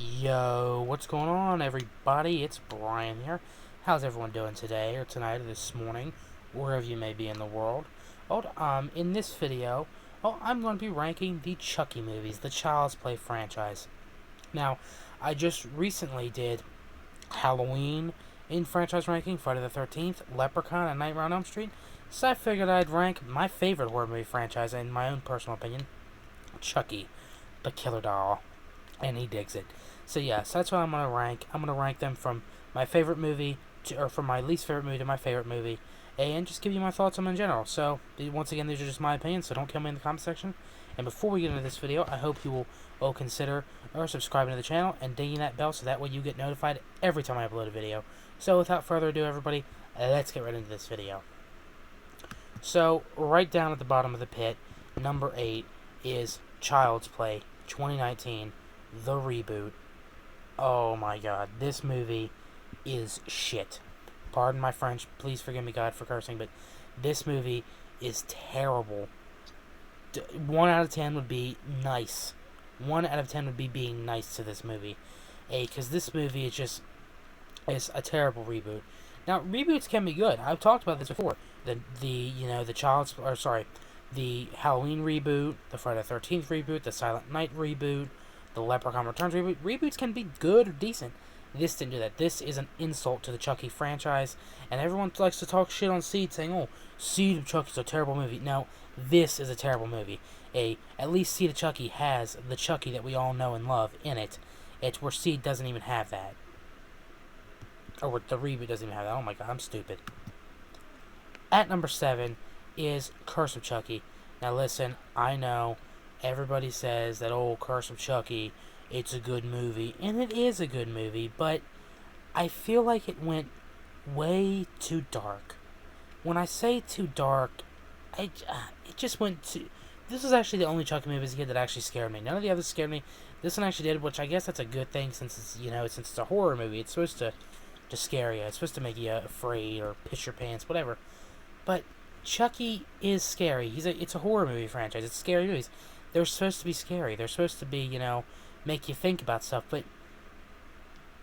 Yo, what's going on, everybody? It's Brian here. How's everyone doing today, or tonight, or this morning, wherever you may be in the world? Well, in this video, I'm going to be ranking the Chucky movies, the Child's Play franchise. Now, I just recently did Halloween in franchise ranking, Friday the 13th, Leprechaun, and Nightmare on Elm Street, so I figured I'd rank my favorite horror movie franchise, in my own personal opinion, Chucky, the Killer Doll, and he digs it. So yeah, so that's what I'm gonna rank. I'm gonna rank them from my favorite movie or from my least favorite movie to my favorite movie, and just give you my thoughts on them in general. So once again, these are just my opinions, so don't kill me in the comment section. And before we get into this video, I hope you will consider subscribing to the channel and dinging that bell so that way you get notified every time I upload a video. So without further ado, everybody, let's get right into this video. So right down at the bottom of the pit, number 8 is Child's Play 2019, the reboot. Oh my god, this movie is shit. Pardon my French, please forgive me, God, for cursing, but this movie is terrible. 1 out of 10 would be nice. 1 out of 10 would be being nice to this movie. Because this movie is a terrible reboot. Now, reboots can be good. I've talked about this before. The Halloween reboot, the Friday the 13th reboot, the Silent Night reboot, the Leprechaun Returns reboot. Reboots can be good or decent. This didn't do that. This is an insult to the Chucky franchise, and everyone likes to talk shit on Seed, saying, "Oh, Seed of Chucky's a terrible movie." No, this is a terrible movie. At least Seed of Chucky has the Chucky that we all know and love in it. It's where Seed doesn't even have that, or where the reboot doesn't even have that. Oh my god, I'm stupid. At number 7 is Curse of Chucky. Now listen, I know everybody says that, oh, Curse of Chucky, it's a good movie, and it is a good movie, but I feel like it went way too dark. When I say too dark, it just went too... This was actually the only Chucky movie as a kid that actually scared me. None of the others scared me. This one actually did, which I guess that's a good thing since it's a horror movie. It's supposed to scare you. It's supposed to make you afraid or piss your pants, whatever. But Chucky is scary. It's a horror movie franchise. It's scary movies. They're supposed to be scary. They're supposed to be, make you think about stuff. But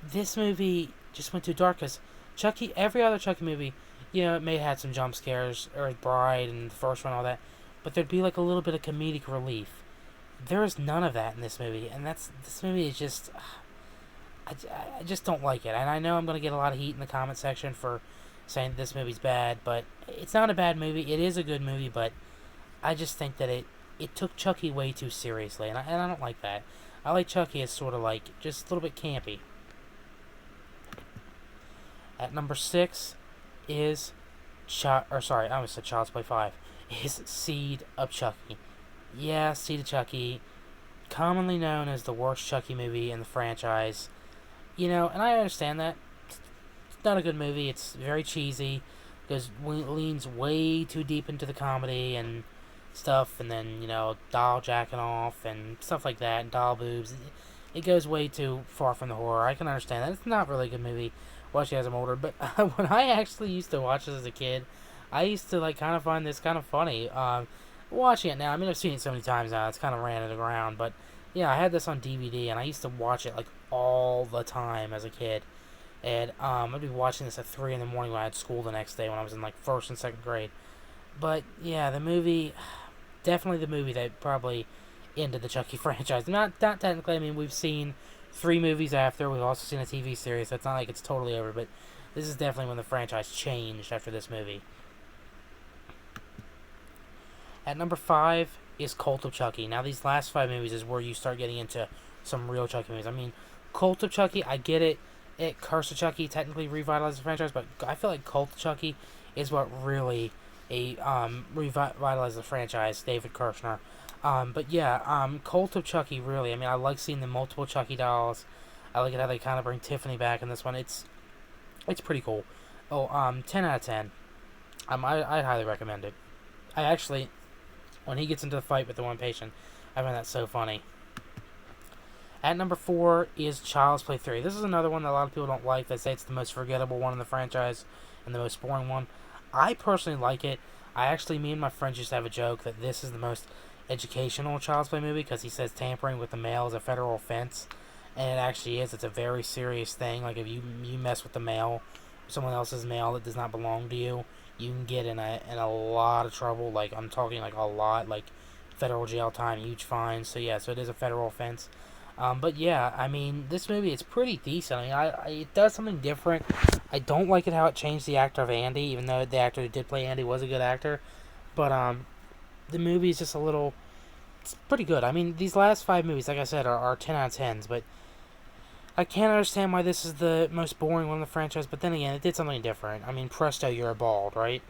this movie just went too dark because Chucky, every other Chucky movie, it may have had some jump scares, or Bride and the first one, all that. But there'd be like a little bit of comedic relief. There is none of that in this movie. And this movie is just... I just don't like it. And I know I'm going to get a lot of heat in the comment section for saying this movie's bad, but it's not a bad movie. It is a good movie, but I just think that it took Chucky way too seriously, and I don't like that. I like Chucky as sort of like just a little bit campy. At number 6 is I almost said Child's Play 5. Is Seed of Chucky. Yeah, Seed of Chucky, commonly known as the worst Chucky movie in the franchise. And I understand that. It's not a good movie. It's very cheesy. It leans way too deep into the comedy and stuff, and then, doll jacking off and stuff like that, and doll boobs. It goes way too far from the horror. I can understand that. It's not really a good movie watching as I'm older, but when I actually used to watch this as a kid, I used to, kind of find this kind of funny. Watching it now, I've seen it so many times now, it's kind of ran it around, but yeah, I had this on DVD, and I used to watch it, all the time as a kid. And I'd be watching this at 3 in the morning when I had school the next day when I was in 1st and 2nd grade. But yeah, the movie, definitely the movie that probably ended the Chucky franchise. Not technically. We've seen 3 movies after. We've also seen a TV series. So it's not like it's totally over. But this is definitely when the franchise changed after this movie. At number 5 is Cult of Chucky. Now these last 5 movies is where you start getting into some real Chucky movies. Cult of Chucky, I get it. Curse of Chucky technically revitalized the franchise, but I feel like Cult of Chucky is what really revitalized the franchise. David Kirshner. But yeah, Cult of Chucky really. I like seeing the multiple Chucky dolls. I like it how they kind of bring Tiffany back in this one. It's pretty cool. 10 out of 10. I'd highly recommend it. I actually, when he gets into the fight with the one patient, I find that so funny. At number 4 is Child's Play 3. This is another one that a lot of people don't like. They say it's the most forgettable one in the franchise and the most boring one. I personally like it. Me and my friends used to have a joke that this is the most educational Child's Play movie because he says tampering with the mail is a federal offense. and it actually is. It's a very serious thing. Like, if you mess with the mail, someone else's mail that does not belong to you, you can get in a lot of trouble. Like, I'm talking like a lot, like federal jail time, huge fines. So yeah, so it is a federal offense. But yeah, I mean, this movie is pretty decent. I mean, it does something different. I don't like it how it changed the actor of Andy, even though the actor who did play Andy was a good actor. But the movie is just a little. It's pretty good. I mean, these last 5 movies, like I said, are 10 out of 10s. But I can't understand why this is the most boring one in the franchise. But then again, it did something different. I mean, presto, you're a bald, right?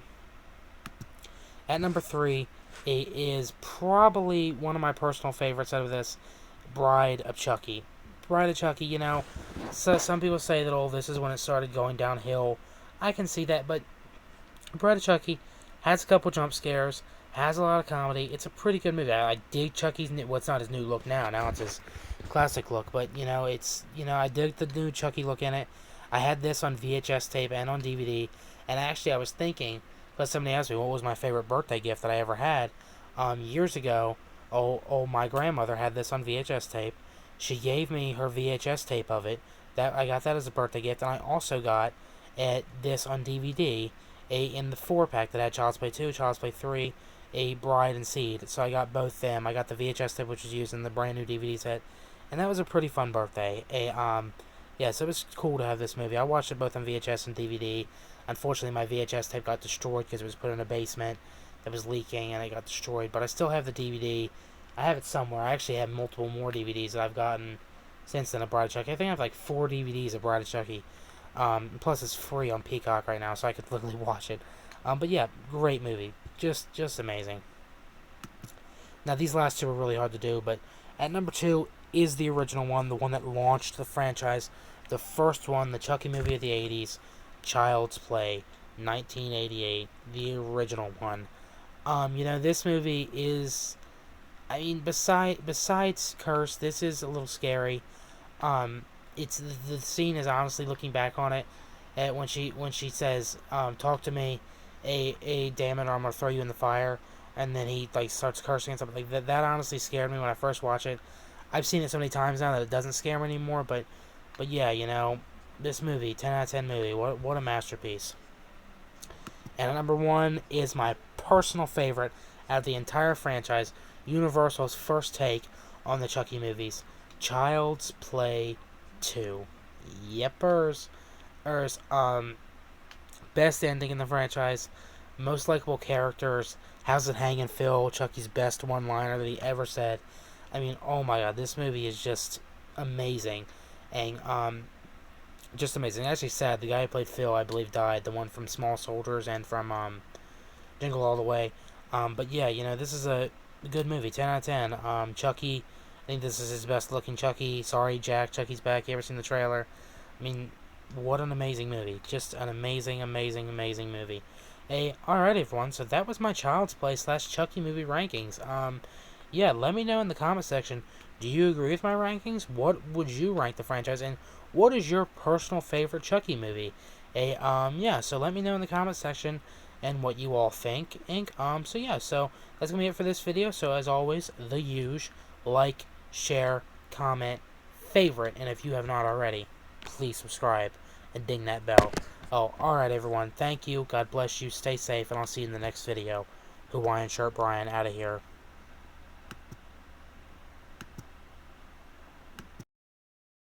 At number 3, it is probably one of my personal favorites out of this, Bride of Chucky. Bride of Chucky, you know, so some people say that, oh, this is when it started going downhill. I can see that, but Bride of Chucky has a couple jump scares, has a lot of comedy. It's a pretty good movie. I dig Chucky's new, well, it's not his new look now. Now it's his classic look, but, you know, I dig the new Chucky look in it. I had this on VHS tape and on DVD, and actually I was thinking, because somebody asked me what was my favorite birthday gift that I ever had, years ago. My grandmother had this on VHS tape. She gave me her VHS tape of it. That I got that as a birthday gift, and I also got this on DVD, in the 4-pack that had Child's Play 2, Child's Play 3, a Bride and Seed. So I got both them. I got the VHS tape, which was used in the brand new DVD set, and that was a pretty fun birthday. Yeah, so it was cool to have this movie. I watched it both on VHS and DVD. Unfortunately, my VHS tape got destroyed because it was put in a basement that was leaking, and it got destroyed. But I still have the DVD. I have it somewhere. I actually have multiple more DVDs that I've gotten since then of Bride of Chucky. I think I have like 4 DVDs of Bride of Chucky. Plus, it's free on Peacock right now, so I could literally watch it. But yeah, great movie. Just amazing. Now, these last two are really hard to do, but at number 2 is the original one, the one that launched the franchise. The first one, the Chucky movie of the 80s, Child's Play, 1988, the original one. You know, this movie is, I mean, besides Curse, this is a little scary. It's the scene is honestly, looking back on it, when she says, "Talk to me, damn it, or I'm gonna throw you in the fire," and then he like starts cursing and stuff like that. That honestly scared me when I first watched it. I've seen it so many times now that it doesn't scare me anymore. But yeah, you know, this movie, 10 out of 10 movie, what a masterpiece. And number 1 is my personal favorite out of the entire franchise, Universal's first take on the Chucky movies, Child's Play 2. Yepers. Best ending in the franchise, most likable characters, how's it hanging Phil, Chucky's best one-liner that he ever said. I mean, oh my god, this movie is just amazing. And, just amazing. Actually sad, the guy who played Phil, I believe, died. The one from Small Soldiers and from, Jingle All the Way. But yeah, you know, this is a good movie, 10 out of 10. Chucky, I think this is his best looking Chucky. Sorry, Jack, Chucky's back. You ever seen the trailer? I mean, what an amazing movie. Just an amazing, amazing, amazing movie. Hey, alright everyone, so that was my Child's Play / Chucky movie rankings. Yeah, let me know in the comment section, do you agree with my rankings? What would you rank the franchise, and what is your personal favorite Chucky movie? Yeah, so let me know in the comment section and what you all think. So yeah, so that's gonna be it for this video. So as always, the usual, like, share, comment, favorite, and if you have not already, please subscribe and ding that bell. Oh, alright everyone, thank you, God bless you, stay safe, and I'll see you in the next video. Hawaiian Shirt Brian out of here.